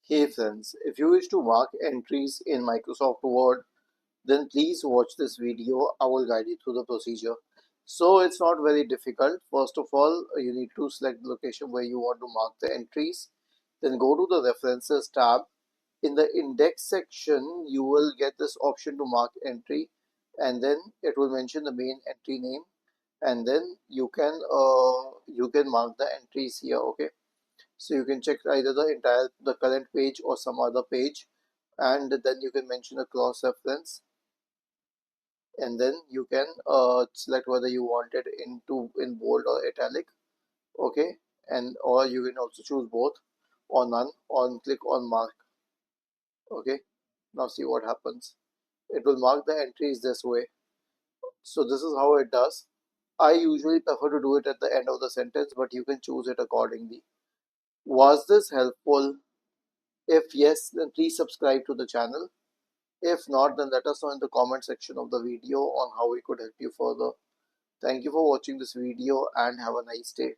Hey friends, if you wish to mark entries in Microsoft Word, then please watch this video. I will guide you through the procedure. So it's not very difficult. First of all, you need to select the location where you want to mark the entries. Then go to the References tab. In the Index section, you will get this option to mark entry, and then it will mention the main entry name, and then you can mark the entries here. Okay, so you can check either the current page or some other page, and then you can mention a cross reference, and then you can select whether you want it in bold or italic. Okay, and or you can also choose both or none, or click on mark. Okay, now see what happens. It will mark the entries this way. So this is how it does. I usually prefer to do it at the end of the sentence, but you can choose it accordingly. Was this helpful? If yes, then please subscribe to the channel. If not, then let us know in the comment section of the video on how we could help you further. Thank you for watching this video and have a nice day.